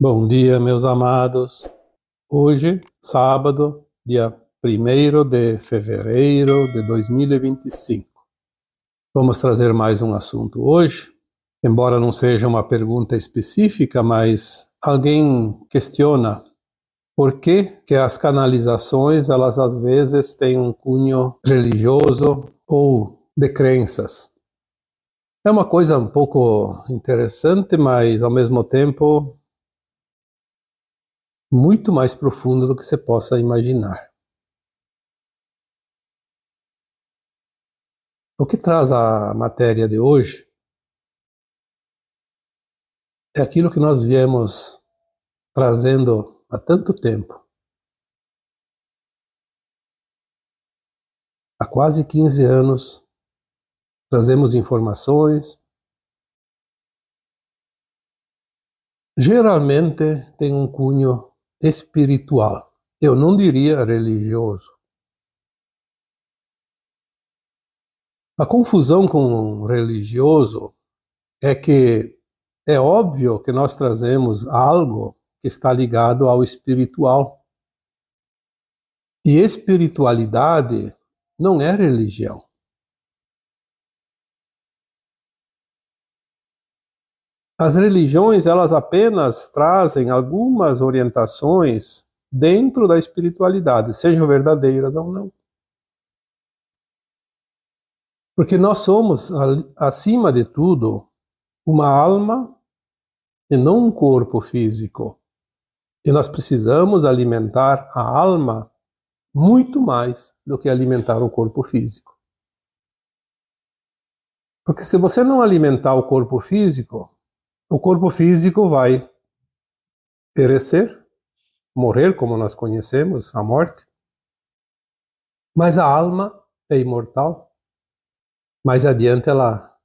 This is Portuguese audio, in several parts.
Bom dia, meus amados. Hoje, sábado, dia 1º de fevereiro de 2025. Vamos trazer mais um assunto hoje, embora não seja uma pergunta específica, mas alguém questiona por que as canalizações, elas às vezes têm um cunho religioso ou de crenças. É uma coisa um pouco interessante, mas ao mesmo tempo muito mais profunda do que você possa imaginar. O que traz a matéria de hoje é aquilo que nós viemos trazendo há tanto tempo. Há quase 15 anos, trazemos informações. Geralmente tem um cunho espiritual. Eu não diria religioso. A confusão com o religioso é que é óbvio que nós trazemos algo que está ligado ao espiritual. E espiritualidade não é religião. As religiões, elas apenas trazem algumas orientações dentro da espiritualidade, sejam verdadeiras ou não. Porque nós somos, acima de tudo, uma alma e não um corpo físico. E nós precisamos alimentar a alma muito mais do que alimentar o corpo físico. Porque se você não alimentar o corpo físico vai perecer, morrer, como nós conhecemos, a morte. Mas a alma é imortal. Mais adiante ela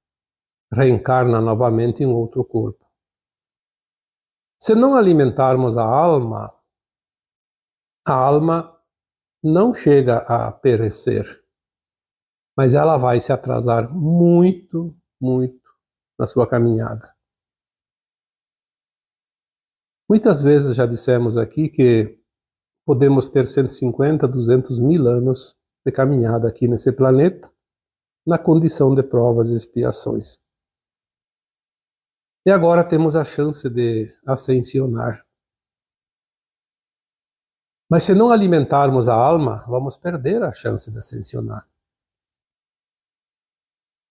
reencarna novamente em outro corpo. Se não alimentarmos a alma não chega a perecer, mas ela vai se atrasar muito, muito na sua caminhada. Muitas vezes já dissemos aqui que podemos ter 150, 200 mil anos de caminhada aqui nesse planeta, na condição de provas e expiações. E agora temos a chance de ascensionar. Mas se não alimentarmos a alma, vamos perder a chance de ascensionar.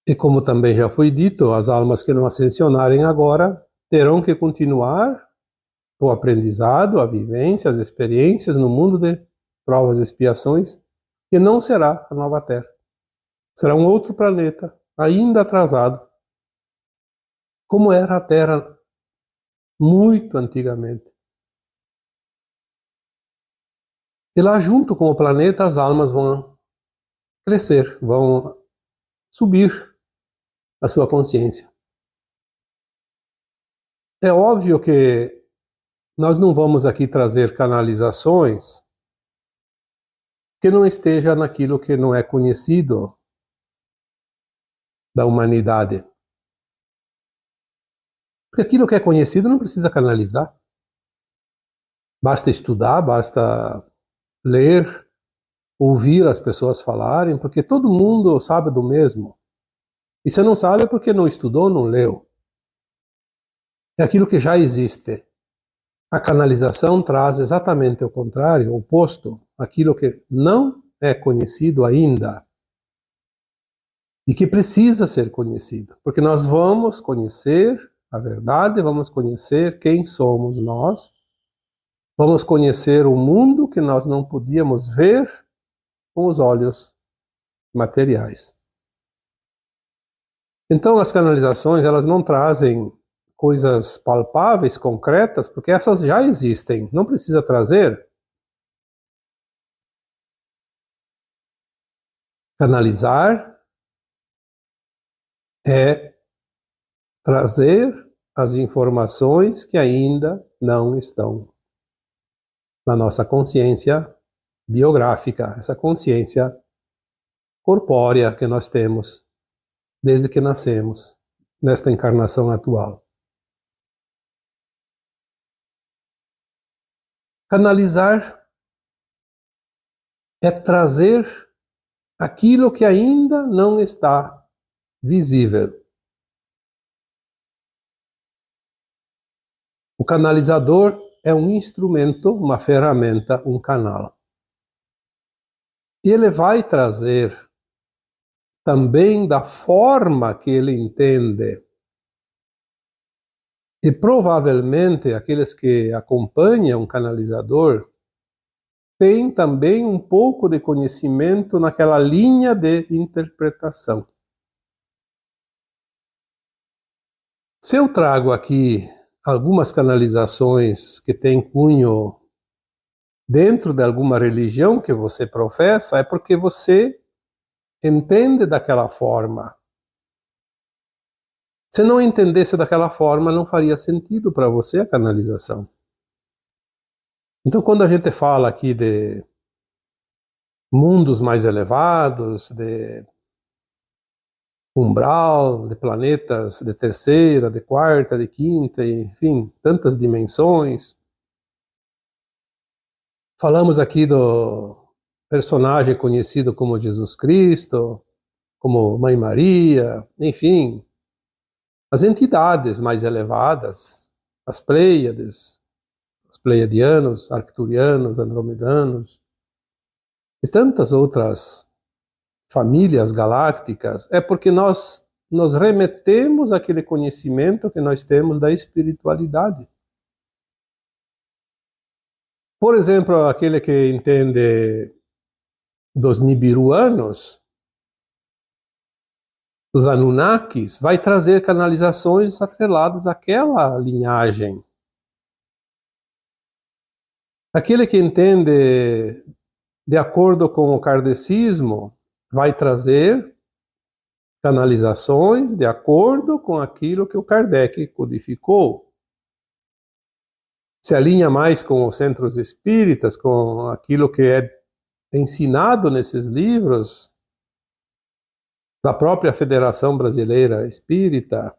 E como também já foi dito, as almas que não ascensionarem agora terão que continuar o aprendizado, a vivência, as experiências no mundo de provas e expiações, que não será a nova Terra. Será um outro planeta, ainda atrasado, como era a Terra muito antigamente. E lá junto com o planeta as almas vão crescer, vão subir a sua consciência. É óbvio que nós não vamos aqui trazer canalizações que não esteja naquilo que não é conhecido da humanidade. Porque aquilo que é conhecido não precisa canalizar. Basta estudar, basta ler, ouvir as pessoas falarem, porque todo mundo sabe do mesmo. E se não sabe é porque não estudou, não leu. É aquilo que já existe. A canalização traz exatamente o contrário, o oposto, aquilo que não é conhecido ainda e que precisa ser conhecido, porque nós vamos conhecer a verdade, vamos conhecer quem somos nós, vamos conhecer o mundo que nós não podíamos ver com os olhos materiais. Então as canalizações, elas não trazem coisas palpáveis, concretas, porque essas já existem, não precisa trazer. Canalizar é trazer as informações que ainda não estão na nossa consciência biográfica, essa consciência corpórea que nós temos desde que nascemos nesta encarnação atual. Canalizar é trazer aquilo que ainda não está visível. O canalizador é um instrumento, uma ferramenta, um canal. E ele vai trazer também da forma que ele entende. E provavelmente aqueles que acompanham um canalizador têm também um pouco de conhecimento naquela linha de interpretação. Se eu trago aqui algumas canalizações que têm cunho dentro de alguma religião que você professa, é porque você entende daquela forma. Se não entendesse daquela forma, não faria sentido para você a canalização. Então, quando a gente fala aqui de mundos mais elevados, de umbral, de planetas de terceira, de quarta, de quinta, enfim, tantas dimensões. Falamos aqui do personagem conhecido como Jesus Cristo, como Mãe Maria, enfim, as entidades mais elevadas, as Pleiades, os Pleiadianos, Arcturianos, Andromedanos, e tantas outras famílias galácticas, é porque nós nos remetemos àquele conhecimento que nós temos da espiritualidade. Por exemplo, aquele que entende dos Nibiruanos, dos Anunnakis, vai trazer canalizações atreladas àquela linhagem. Aquele que entende de acordo com o kardecismo vai trazer canalizações de acordo com aquilo que o Kardec codificou. Se alinha mais com os centros espíritas, com aquilo que é ensinado nesses livros da própria Federação Brasileira Espírita.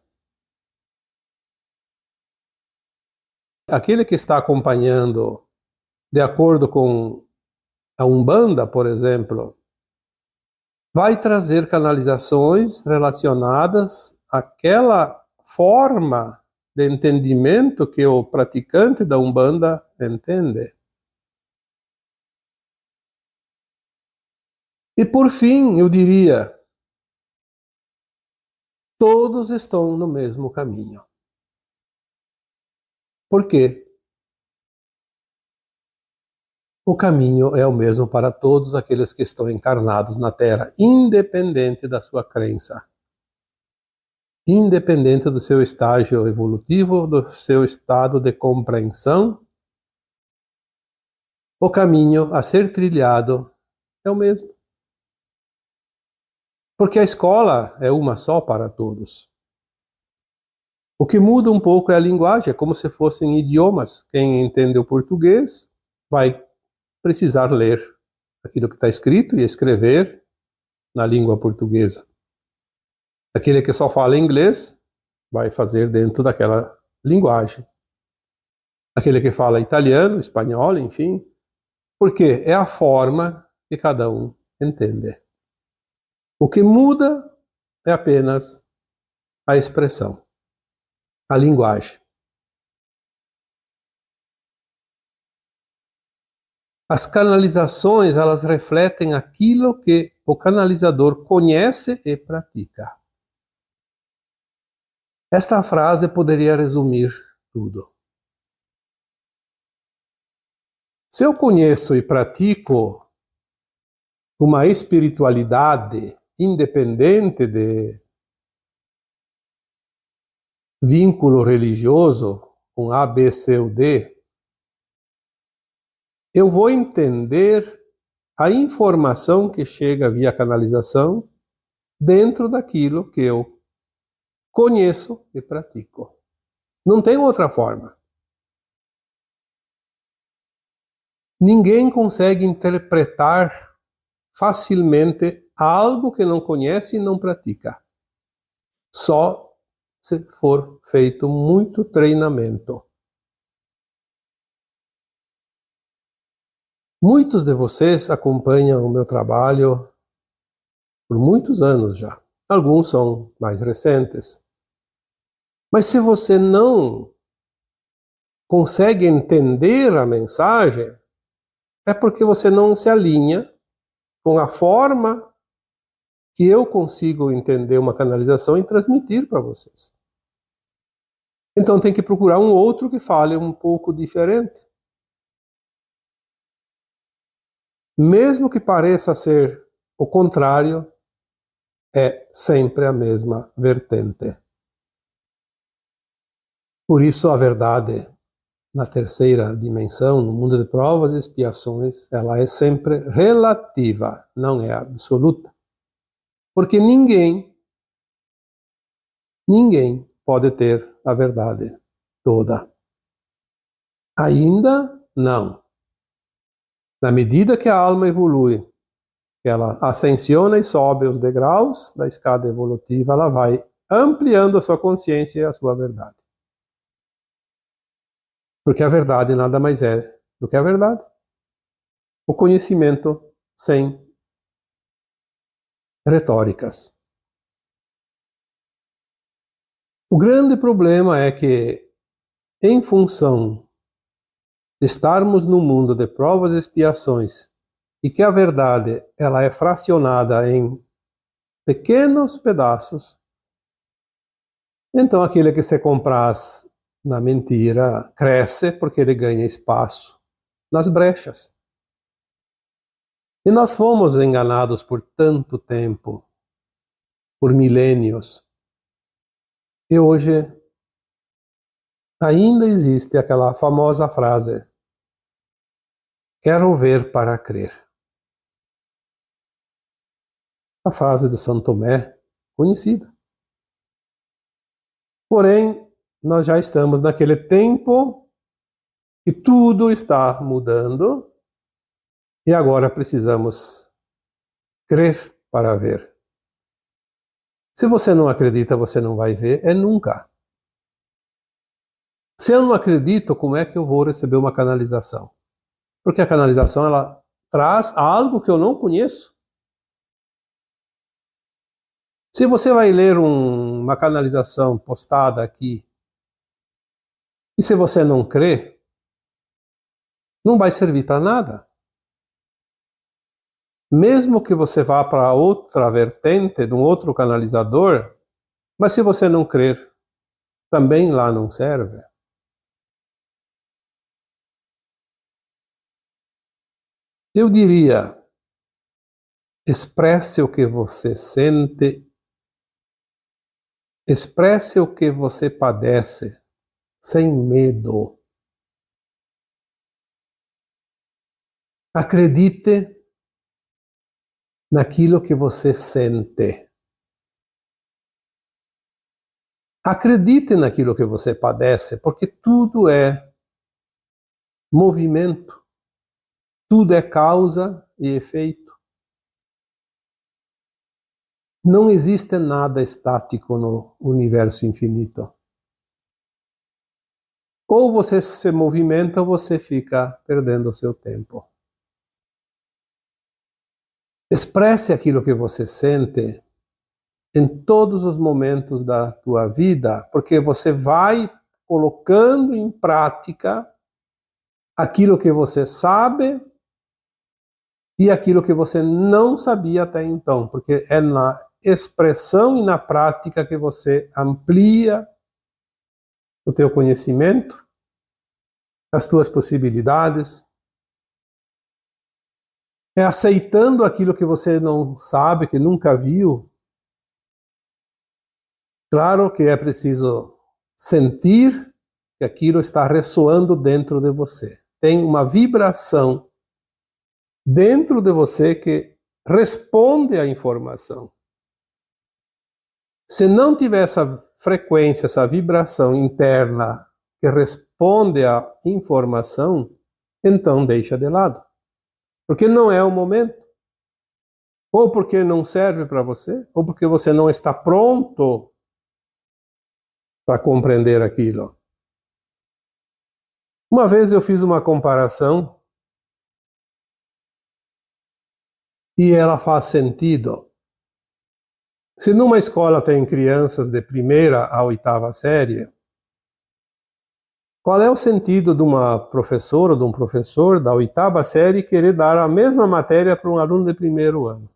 Aquele que está acompanhando de acordo com a Umbanda, por exemplo, vai trazer canalizações relacionadas àquela forma de entendimento que o praticante da Umbanda entende. E por fim, eu diria, todos estão no mesmo caminho. Por quê? O caminho é o mesmo para todos aqueles que estão encarnados na Terra, independente da sua crença, independente do seu estágio evolutivo, do seu estado de compreensão. O caminho a ser trilhado é o mesmo. Porque a escola é uma só para todos. O que muda um pouco é a linguagem, é como se fossem idiomas. Quem entende o português vai precisar ler aquilo que está escrito e escrever na língua portuguesa. Aquele que só fala inglês vai fazer dentro daquela linguagem. Aquele que fala italiano, espanhol, enfim, porque é a forma que cada um entende. O que muda é apenas a expressão, a linguagem. As canalizações, elas refletem aquilo que o canalizador conhece e pratica. Esta frase poderia resumir tudo. Se eu conheço e pratico uma espiritualidade independente de vínculo religioso com A, B, C ou D, eu vou entender a informação que chega via canalização dentro daquilo que eu conheço e pratico. Não tem outra forma. Ninguém consegue interpretar facilmente algo que não conhece e não pratica. Só se for feito muito treinamento. Muitos de vocês acompanham o meu trabalho por muitos anos já. Alguns são mais recentes. Mas se você não consegue entender a mensagem, é porque você não se alinha com a forma que eu consigo entender uma canalização e transmitir para vocês. Então tem que procurar um outro que fale um pouco diferente. Mesmo que pareça ser o contrário, é sempre a mesma vertente. Por isso a verdade na terceira dimensão, no mundo de provas e expiações, ela é sempre relativa, não é absoluta. Porque ninguém pode ter a verdade toda. Ainda não. Na medida que a alma evolui, que ela ascensiona e sobe os degraus da escada evolutiva, ela vai ampliando a sua consciência e a sua verdade. Porque a verdade nada mais é do que a verdade. O conhecimento sem retóricas. O grande problema é que, em função de estarmos no mundo de provas e expiações, e que a verdade ela é fracionada em pequenos pedaços, então aquele que se compraz na mentira cresce porque ele ganha espaço nas brechas. E nós fomos enganados por tanto tempo, por milênios. E hoje ainda existe aquela famosa frase: quero ver para crer. A frase do Santo Tomé, conhecida. Porém, nós já estamos naquele tempo que tudo está mudando e agora precisamos crer para ver. Se você não acredita, você não vai ver, é nunca. Se eu não acredito, como é que eu vou receber uma canalização? Porque a canalização ela traz algo que eu não conheço. Se você vai ler uma canalização postada aqui, e se você não crê, não vai servir para nada. Mesmo que você vá para outra vertente, de um outro canalizador, mas se você não crer, também lá não serve. Eu diria, expresse o que você sente, expresse o que você padece, sem medo. Acredite naquilo que você sente. Acredite naquilo que você padece, porque tudo é movimento, tudo é causa e efeito. Não existe nada estático no universo infinito. Ou você se movimenta ou você fica perdendo o seu tempo. Expresse aquilo que você sente em todos os momentos da tua vida, porque você vai colocando em prática aquilo que você sabe e aquilo que você não sabia até então, porque é na expressão e na prática que você amplia o teu conhecimento, as tuas possibilidades. É aceitando aquilo que você não sabe, que nunca viu. Claro que é preciso sentir que aquilo está ressoando dentro de você. Tem uma vibração dentro de você que responde à informação. Se não tiver essa frequência, essa vibração interna que responde à informação, então deixa de lado. Porque não é o momento. Ou porque não serve para você, ou porque você não está pronto para compreender aquilo. Uma vez eu fiz uma comparação e ela faz sentido. Se numa escola tem crianças de primeira a oitava série, qual é o sentido de uma professora ou de um professor da oitava série querer dar a mesma matéria para um aluno de primeiro ano?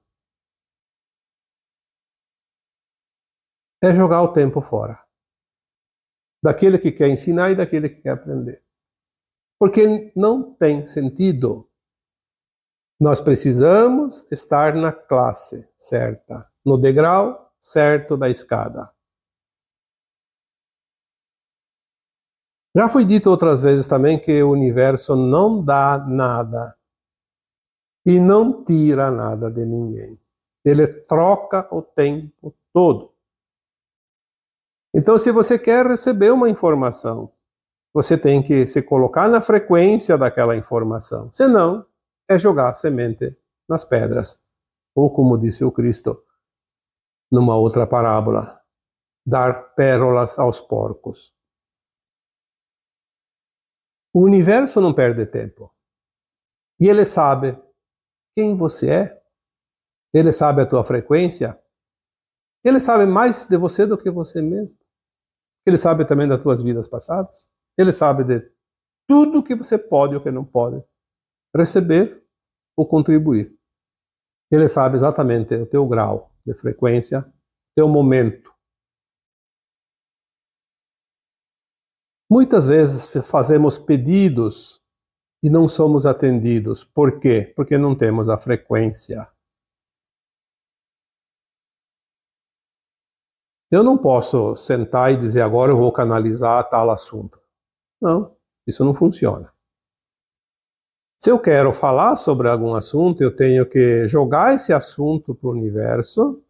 É jogar o tempo fora. Daquele que quer ensinar e daquele que quer aprender. Porque não tem sentido. Nós precisamos estar na classe certa, no degrau certo da escada. Já foi dito outras vezes também que o universo não dá nada e não tira nada de ninguém. Ele troca o tempo todo. Então, se você quer receber uma informação, você tem que se colocar na frequência daquela informação. Senão, é jogar semente nas pedras. Ou, como disse o Cristo numa outra parábola, dar pérolas aos porcos. O universo não perde tempo. E ele sabe quem você é. Ele sabe a tua frequência. Ele sabe mais de você do que você mesmo. Ele sabe também das tuas vidas passadas. Ele sabe de tudo que você pode ou que não pode receber ou contribuir. Ele sabe exatamente o teu grau de frequência, teu momento. Muitas vezes fazemos pedidos e não somos atendidos. Por quê? Porque não temos a frequência. Eu não posso sentar e dizer agora eu vou canalizar tal assunto. Não, isso não funciona. Se eu quero falar sobre algum assunto, eu tenho que jogar esse assunto para o universo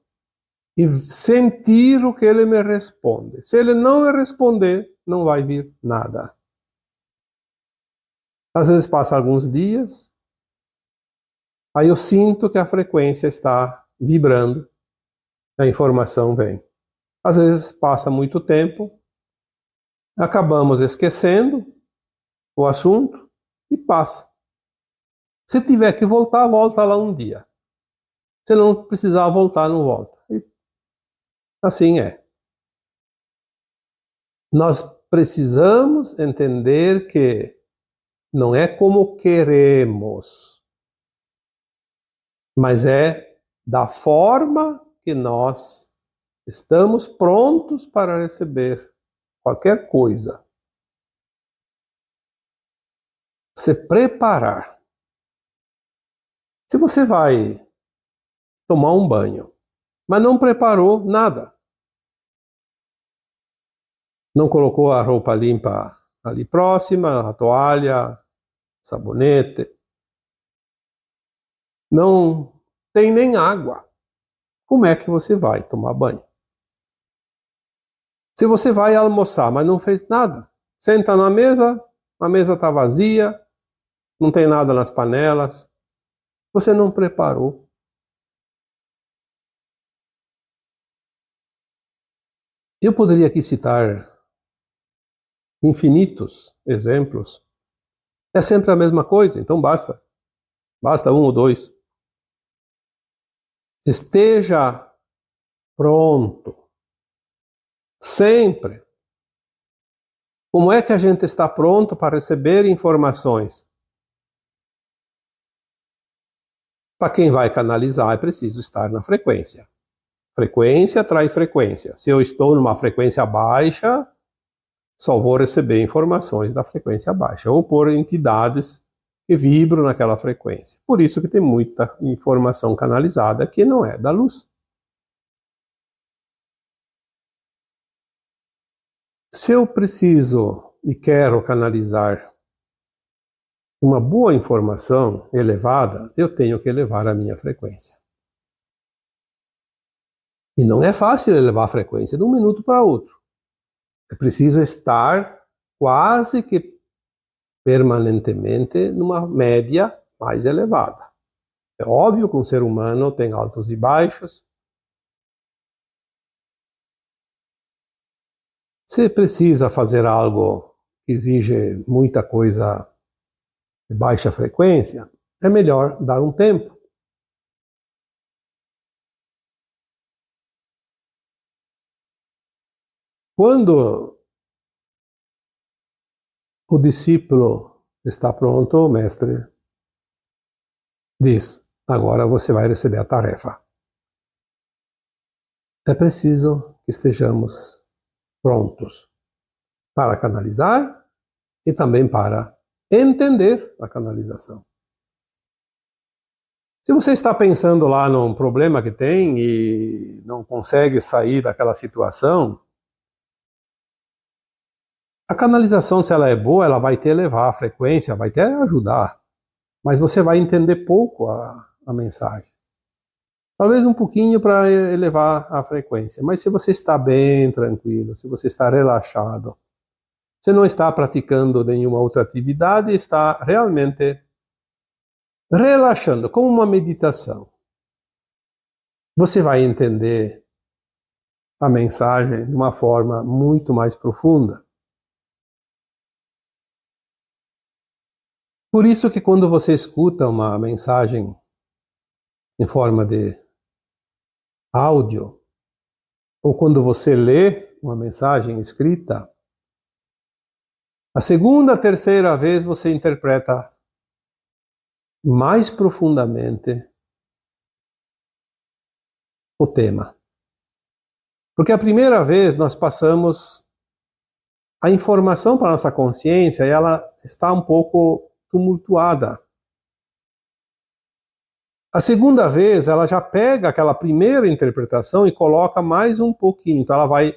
e sentir o que ele me responde. Se ele não me responder, não vai vir nada. Às vezes passa alguns dias, aí eu sinto que a frequência está vibrando, a informação vem. Às vezes passa muito tempo, acabamos esquecendo o assunto e passa. Se tiver que voltar, volta lá um dia. Se não precisar voltar, não volta. E assim é. Nós precisamos entender que não é como queremos, mas é da forma que nós estamos prontos para receber qualquer coisa. Se preparar. Se você vai tomar um banho, mas não preparou nada, não colocou a roupa limpa ali próxima, a toalha, sabonete, não tem nem água, como é que você vai tomar banho? Se você vai almoçar, mas não fez nada, senta na mesa, a mesa está vazia, não tem nada nas panelas, você não preparou. Eu poderia aqui citar infinitos exemplos. É sempre a mesma coisa, então basta um ou dois. Esteja pronto. Sempre. Como é que a gente está pronto para receber informações? Para quem vai canalizar, é preciso estar na frequência. Frequência atrai frequência. Se eu estou numa frequência baixa, só vou receber informações da frequência baixa, ou por entidades que vibram naquela frequência. Por isso que tem muita informação canalizada que não é da luz. Se eu preciso e quero canalizar uma boa informação elevada, eu tenho que elevar a minha frequência. E não é fácil elevar a frequência de um minuto para outro. É preciso estar quase que permanentemente numa média mais elevada. É óbvio que um ser humano tem altos e baixos. Se precisa fazer algo que exige muita coisa de baixa frequência, é melhor dar um tempo. Quando o discípulo está pronto, o mestre diz: agora você vai receber a tarefa. É preciso que estejamos prontos para canalizar e também para entender a canalização. Se você está pensando lá num problema que tem e não consegue sair daquela situação, a canalização, se ela é boa, ela vai te elevar a frequência, vai te ajudar, mas você vai entender pouco a mensagem. Talvez um pouquinho para elevar a frequência, mas se você está bem tranquilo, se você está relaxado, você não está praticando nenhuma outra atividade, está realmente relaxando, como uma meditação. Você vai entender a mensagem de uma forma muito mais profunda. Por isso que quando você escuta uma mensagem em forma de áudio, ou quando você lê uma mensagem escrita, a segunda, terceira vez você interpreta mais profundamente o tema. Porque a primeira vez nós passamos a informação para a nossa consciência e ela está um pouco tumultuada. A segunda vez ela já pega aquela primeira interpretação e coloca mais um pouquinho, então ela vai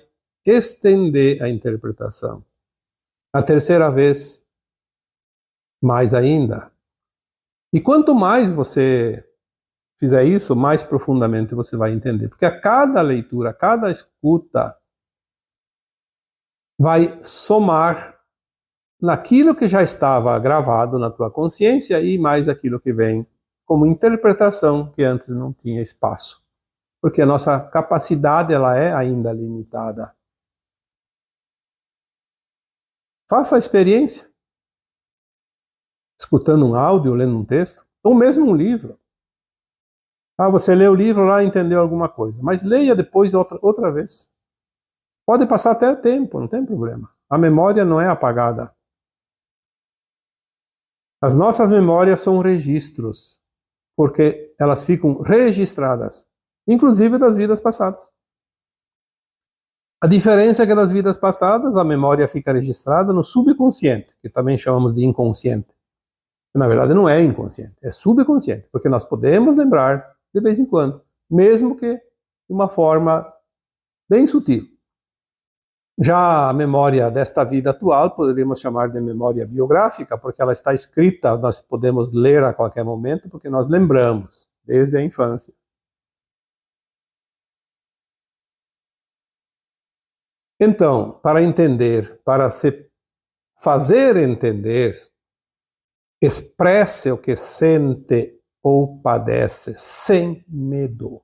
estender a interpretação. A terceira vez, mais ainda. E quanto mais você fizer isso, mais profundamente você vai entender. Porque a cada leitura, a cada escuta, vai somar naquilo que já estava gravado na tua consciência e mais aquilo que vem como interpretação que antes não tinha espaço. Porque a nossa capacidade ela é ainda limitada. Faça a experiência. Escutando um áudio, lendo um texto, ou mesmo um livro. Ah, você lê o livro lá e entendeu alguma coisa, mas leia depois outra vez. Pode passar até tempo, não tem problema. A memória não é apagada. As nossas memórias são registros, porque elas ficam registradas, inclusive das vidas passadas. A diferença é que nas vidas passadas a memória fica registrada no subconsciente, que também chamamos de inconsciente. Na verdade não é inconsciente, é subconsciente, porque nós podemos lembrar de vez em quando, mesmo que de uma forma bem sutil. Já a memória desta vida atual poderíamos chamar de memória biográfica, porque ela está escrita, nós podemos ler a qualquer momento, porque nós lembramos desde a infância. Então, para entender, para se fazer entender, expresse o que sente ou padece sem medo.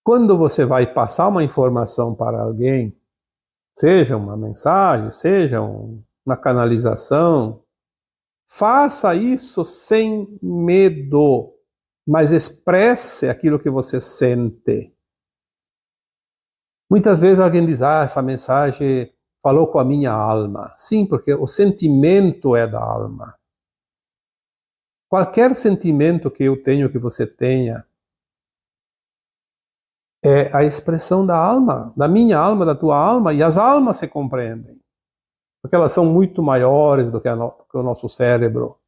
Quando você vai passar uma informação para alguém, seja uma mensagem, seja uma canalização, faça isso sem medo, mas expresse aquilo que você sente. Muitas vezes alguém diz, essa mensagem falou com a minha alma. Sim, porque o sentimento é da alma. Qualquer sentimento que eu tenho, que você tenha, é a expressão da alma, da minha alma, da tua alma, e as almas se compreendem, porque elas são muito maiores do que o nosso cérebro.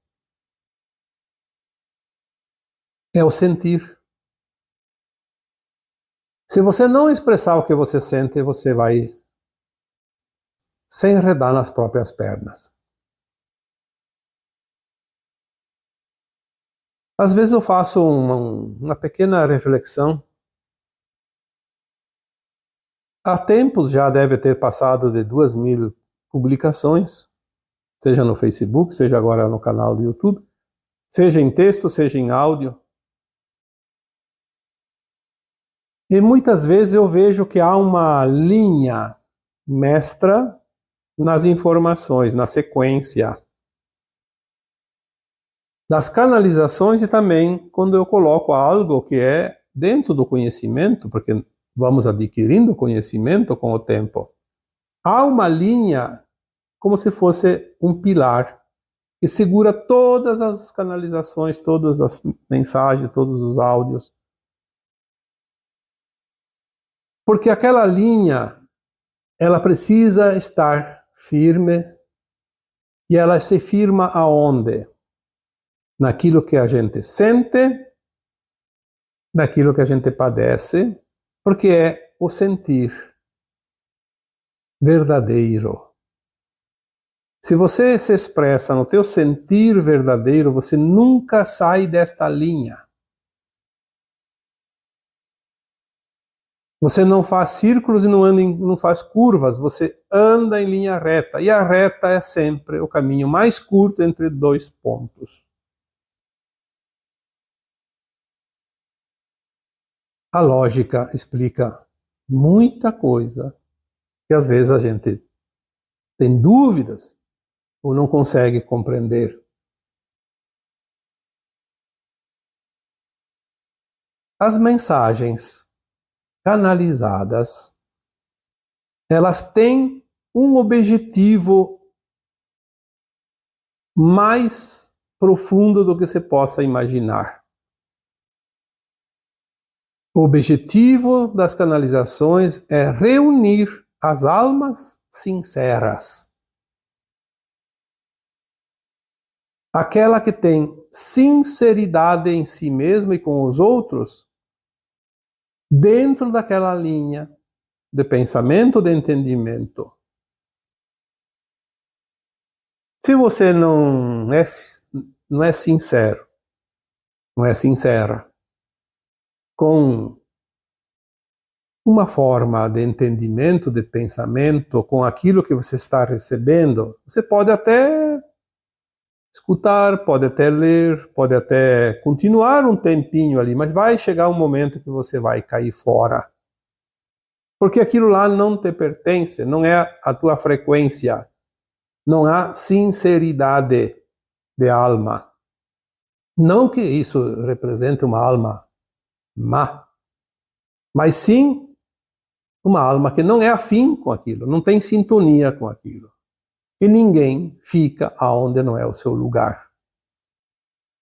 É o sentir. Se você não expressar o que você sente, você vai se enredar nas próprias pernas. Às vezes eu faço uma pequena reflexão. Há tempos já deve ter passado de 2.000 publicações, seja no Facebook, seja agora no canal do YouTube, seja em texto, seja em áudio. E muitas vezes eu vejo que há uma linha mestra nas informações, na sequência das canalizações e também quando eu coloco algo que é dentro do conhecimento, porque vamos adquirindo conhecimento com o tempo, há uma linha como se fosse um pilar que segura todas as canalizações, todas as mensagens, todos os áudios. Porque aquela linha, ela precisa estar firme, e ela se firma aonde? Naquilo que a gente sente, naquilo que a gente padece, porque é o sentir verdadeiro. Se você se expressa no teu sentir verdadeiro, você nunca sai desta linha. Você não faz círculos e não faz curvas, você anda em linha reta. E a reta é sempre o caminho mais curto entre dois pontos. A lógica explica muita coisa que às vezes a gente tem dúvidas ou não consegue compreender. As mensagens canalizadas, elas têm um objetivo mais profundo do que você possa imaginar. O objetivo das canalizações é reunir as almas sinceras. Aquela que tem sinceridade em si mesma e com os outros, dentro daquela linha de pensamento, de entendimento. Se você não é sincero, não é sincera, com uma forma de entendimento, de pensamento, com aquilo que você está recebendo, você pode até escutar, pode até ler, pode até continuar um tempinho ali, mas vai chegar um momento que você vai cair fora. Porque aquilo lá não te pertence, não é a tua frequência, não há sinceridade de alma. Não que isso represente uma alma má, mas sim uma alma que não é afim com aquilo, não tem sintonia com aquilo. E ninguém fica aonde não é o seu lugar.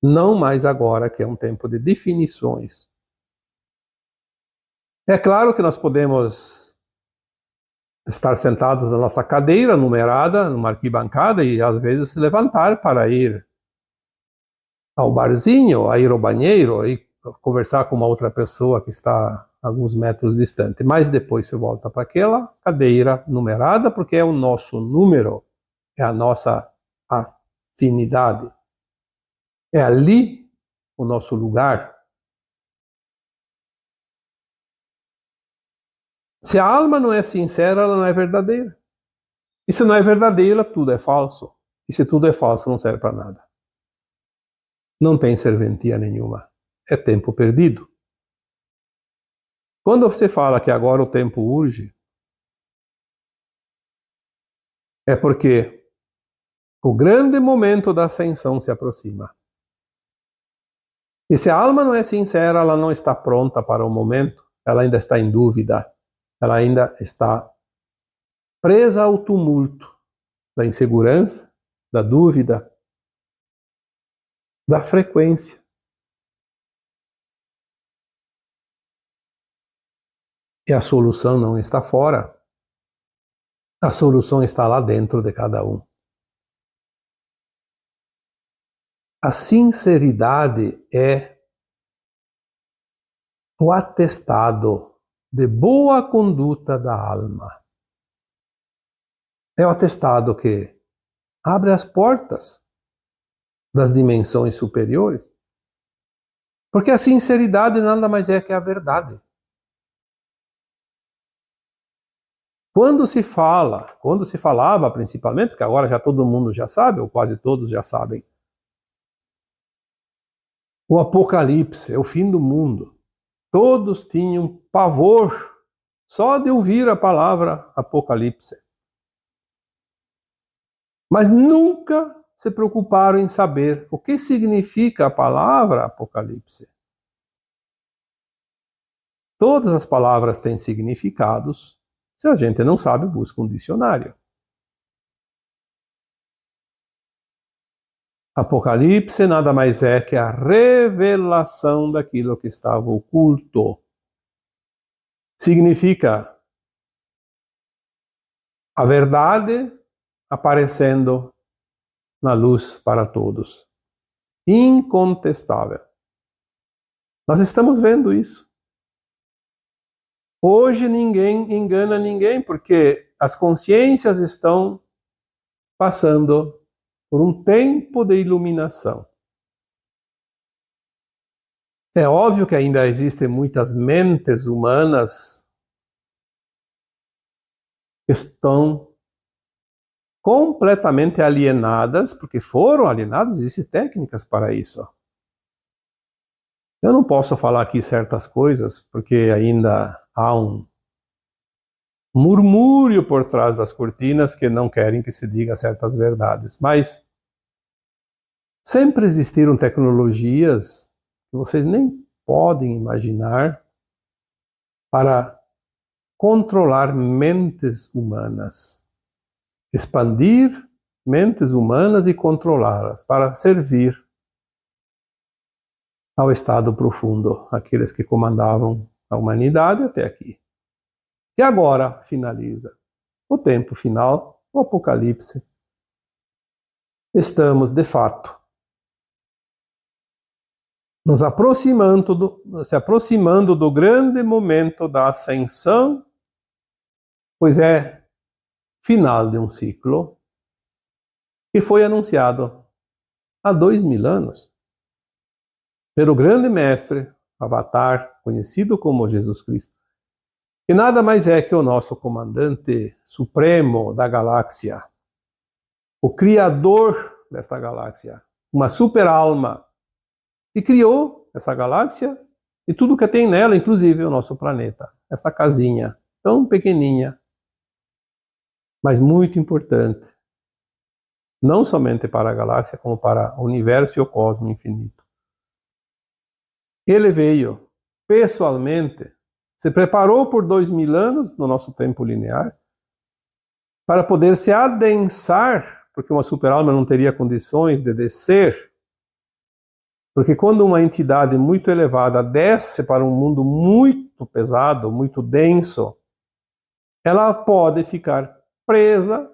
Não mais agora que é um tempo de definições. É claro que nós podemos estar sentados na nossa cadeira numerada, numa arquibancada, e às vezes se levantar para ir ao barzinho, a ir ao banheiro, e conversar com uma outra pessoa que está alguns metros distante. Mas depois você volta para aquela cadeira numerada, porque é o nosso número. É a nossa afinidade. É ali o nosso lugar. Se a alma não é sincera, ela não é verdadeira. E se não é verdadeira, tudo é falso. E se tudo é falso, não serve para nada. Não tem serventia nenhuma. É tempo perdido. Quando você fala que agora o tempo urge, é porque o grande momento da ascensão se aproxima. E se a alma não é sincera, ela não está pronta para o momento, ela ainda está em dúvida, ela ainda está presa ao tumulto da insegurança, da dúvida, da frequência. E a solução não está fora, a solução está lá dentro de cada um. A sinceridade é o atestado de boa conduta da alma. É o atestado que abre as portas das dimensões superiores. Porque a sinceridade nada mais é que a verdade. Quando se falava principalmente, porque agora já todo mundo já sabe, ou quase todos já sabem, o Apocalipse é o fim do mundo. Todos tinham pavor só de ouvir a palavra Apocalipse. Mas nunca se preocuparam em saber o que significa a palavra Apocalipse. Todas as palavras têm significados. Se a gente não sabe, busca um dicionário. Apocalipse nada mais é que a revelação daquilo que estava oculto. Significa a verdade aparecendo na luz para todos. Incontestável. Nós estamos vendo isso. Hoje ninguém engana ninguém, porque as consciências estão passando por um tempo de iluminação. É óbvio que ainda existem muitas mentes humanas que estão completamente alienadas, porque foram alienadas, existem técnicas para isso. Eu não posso falar aqui certas coisas, porque ainda há um murmúrio por trás das cortinas que não querem que se diga certas verdades. Mas sempre existiram tecnologias que vocês nem podem imaginar para controlar mentes humanas, expandir mentes humanas e controlá-las para servir ao estado profundo, aqueles que comandavam a humanidade até aqui. E agora finaliza o tempo final, o Apocalipse. Estamos, de fato, se aproximando do grande momento da ascensão, pois é final de um ciclo que foi anunciado há 2000 anos pelo grande mestre, Avatar, conhecido como Jesus Cristo, que nada mais é que o nosso comandante supremo da galáxia, o criador desta galáxia, uma super alma que criou essa galáxia e tudo que tem nela, inclusive o nosso planeta, esta casinha tão pequenininha, mas muito importante, não somente para a galáxia, como para o universo e o cosmos infinito. Ele veio pessoalmente, se preparou por 2000 anos no nosso tempo linear para poder se adensar, porque uma super-alma não teria condições de descer, porque quando uma entidade muito elevada desce para um mundo muito pesado, muito denso, ela pode ficar presa.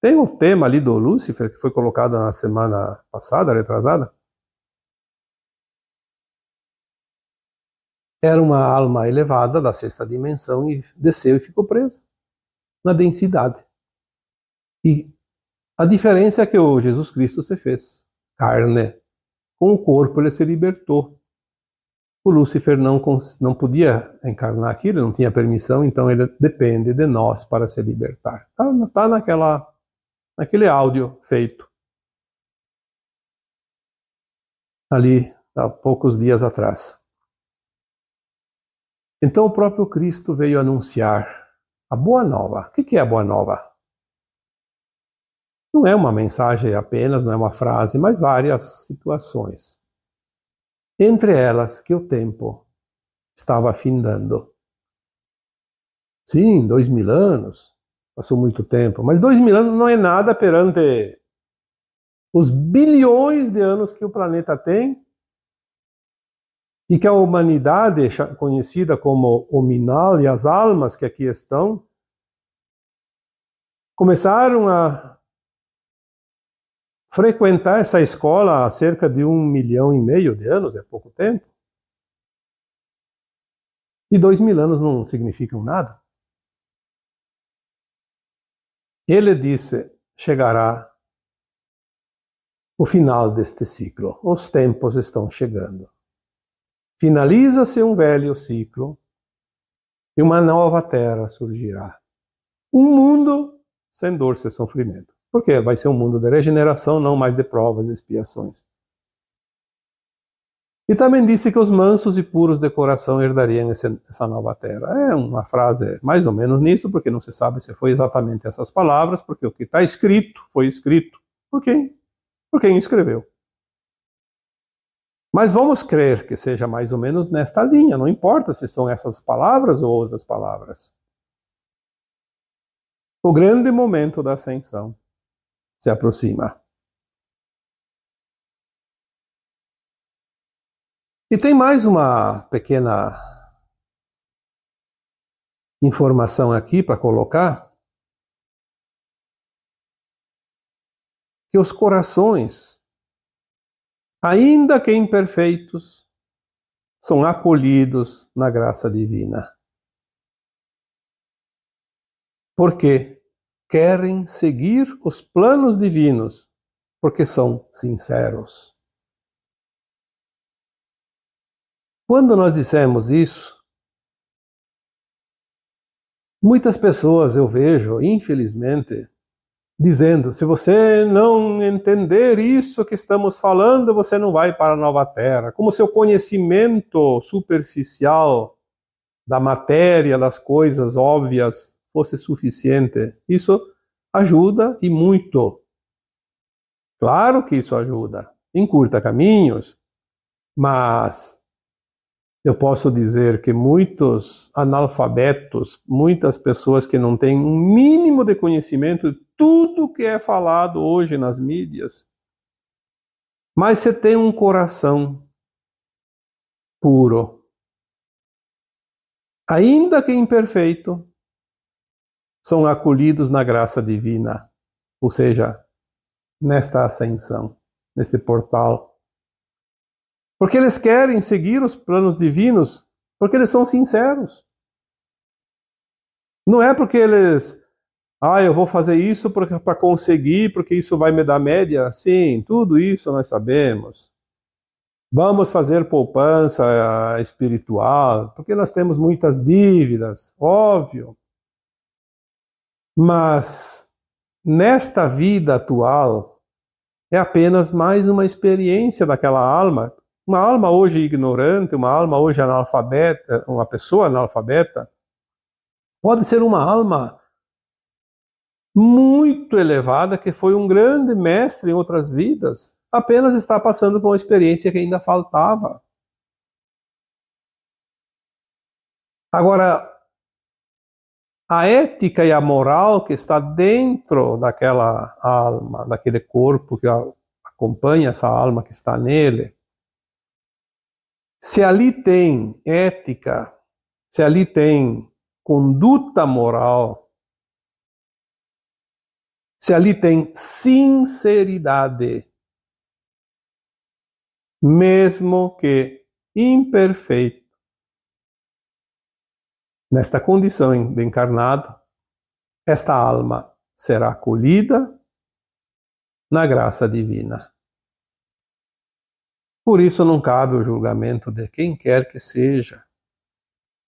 Tem um tema ali do Lúcifer que foi colocado na semana passada, retrasada. Era uma alma elevada da sexta dimensão e desceu e ficou presa na densidade. E a diferença é que o Jesus Cristo se fez carne. Com o corpo ele se libertou. O Lúcifer não podia encarnar aquilo, não tinha permissão, então ele depende de nós para se libertar. Está naquele áudio feito ali há poucos dias atrás. Então o próprio Cristo veio anunciar a Boa Nova. O que é a Boa Nova? Não é uma mensagem apenas, não é uma frase, mas várias situações. Entre elas que o tempo estava findando. Sim, 2000 anos, passou muito tempo, mas 2000 anos não é nada perante os bilhões de anos que o planeta tem e que a humanidade, conhecida como Hominal, e as almas que aqui estão, começaram a frequentar essa escola há cerca de 1,5 milhão de anos, é pouco tempo. E 2000 anos não significam nada. Ele disse, chegará o final deste ciclo. Os tempos estão chegando. Finaliza-se um velho ciclo e uma nova terra surgirá. Um mundo sem dor, sem sofrimento. Porque vai ser um mundo de regeneração, não mais de provas e expiações. E também disse que os mansos e puros de coração herdariam essa nova terra. É uma frase mais ou menos nisso, porque não se sabe se foi exatamente essas palavras, porque o que está escrito foi escrito por quem? Por quem escreveu. Mas vamos crer que seja mais ou menos nesta linha, não importa se são essas palavras ou outras palavras. O grande momento da ascensão se aproxima. E tem mais uma pequena informação aqui para colocar, que os corações, ainda que imperfeitos, são acolhidos na graça divina. Porque querem seguir os planos divinos, porque são sinceros. Quando nós dissemos isso, muitas pessoas eu vejo, infelizmente, dizendo: se você não entender isso que estamos falando, você não vai para a nova terra. Como se o conhecimento superficial da matéria, das coisas óbvias, fosse suficiente. Isso ajuda e muito. Claro que isso ajuda, encurta caminhos, mas eu posso dizer que muitos analfabetos, muitas pessoas que não têm um mínimo de conhecimento de tudo que é falado hoje nas mídias, mas você tem um coração puro, ainda que imperfeito, são acolhidos na graça divina, ou seja, nesta ascensão, nesse portal. Porque eles querem seguir os planos divinos, porque eles são sinceros. Não é porque eles, eu vou fazer isso para conseguir, porque isso vai me dar média. Sim, tudo isso nós sabemos. Vamos fazer poupança espiritual, porque nós temos muitas dívidas, óbvio. Mas nesta vida atual, é apenas mais uma experiência daquela alma. Uma alma hoje ignorante, uma alma hoje analfabeta, uma pessoa analfabeta, pode ser uma alma muito elevada, que foi um grande mestre em outras vidas, apenas está passando por uma experiência que ainda faltava. Agora, a ética e a moral que está dentro daquela alma, daquele corpo que acompanha essa alma que está nele, se ali tem ética, se ali tem conduta moral, se ali tem sinceridade, mesmo que imperfeito, nesta condição de encarnado, esta alma será acolhida na graça divina. Por isso não cabe o julgamento de quem quer que seja.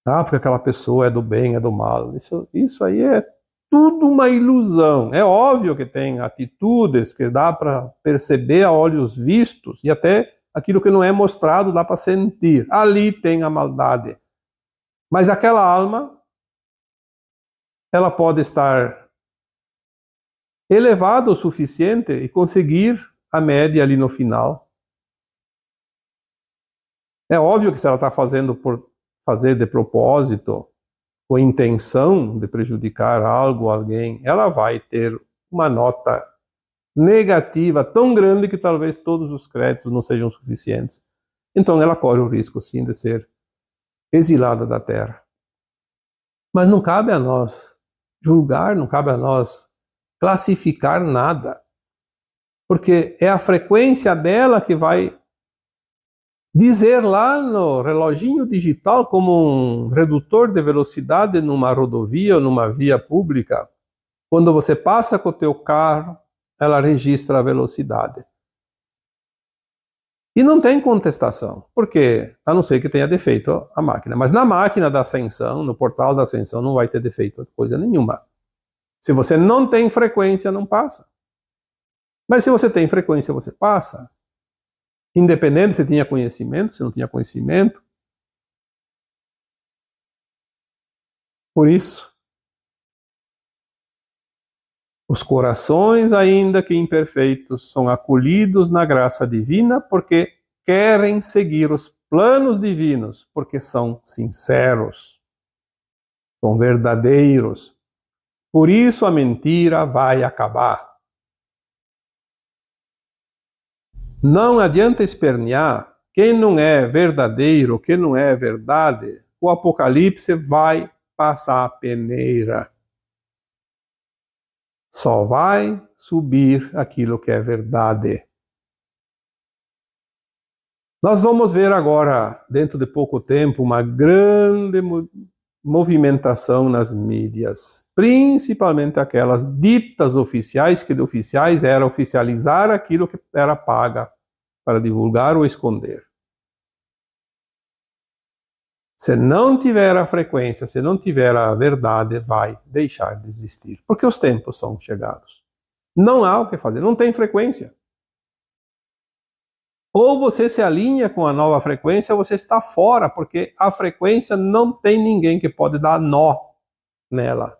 Porque aquela pessoa é do bem, é do mal. Isso aí é tudo uma ilusão. É óbvio que tem atitudes que dá para perceber a olhos vistos, e até aquilo que não é mostrado dá para sentir. Ali tem a maldade. Mas aquela alma, ela pode estar elevada o suficiente e conseguir a média ali no final. É óbvio que se ela está fazendo por fazer de propósito, com intenção de prejudicar algo, alguém, ela vai ter uma nota negativa tão grande que talvez todos os créditos não sejam suficientes. Então ela corre o risco, sim, de ser exilada da Terra. Mas não cabe a nós julgar, não cabe a nós classificar nada, porque é a frequência dela que vai dizer lá no reloginho digital, como um redutor de velocidade numa rodovia ou numa via pública, quando você passa com o teu carro, ela registra a velocidade. E não tem contestação, porque a não ser que tenha defeito a máquina. Mas na máquina da ascensão, no portal da ascensão, não vai ter defeito coisa nenhuma. Se você não tem frequência, não passa. Mas se você tem frequência, você passa. Independente se tinha conhecimento, se não tinha conhecimento. Por isso, os corações, ainda que imperfeitos, são acolhidos na graça divina, porque querem seguir os planos divinos porque são sinceros, são verdadeiros. Por isso a mentira vai acabar. Não adianta espernear. Quem não é verdadeiro, quem não é verdade, o Apocalipse vai passar a peneira. Só vai subir aquilo que é verdade. Nós vamos ver agora, dentro de pouco tempo, uma grande movimentação nas mídias, principalmente aquelas ditas oficiais, que de oficiais era oficializar aquilo que era paga para divulgar ou esconder. Se não tiver a frequência, se não tiver a verdade, vai deixar de existir, porque os tempos são chegados. Não há o que fazer, não tem frequência. Ou você se alinha com a nova frequência, ou você está fora, porque a frequência não tem ninguém que pode dar nó nela.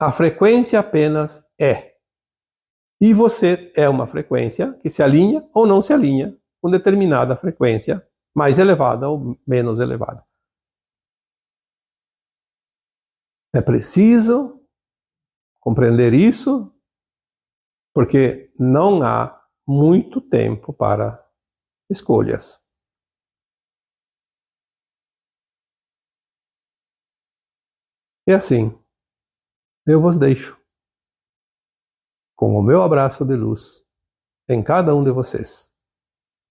A frequência apenas é. E você é uma frequência que se alinha ou não se alinha com determinada frequência, mais elevada ou menos elevada. É preciso compreender isso, porque não há muito tempo para escolhas. E assim, eu vos deixo com o meu abraço de luz em cada um de vocês.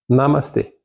Namastê.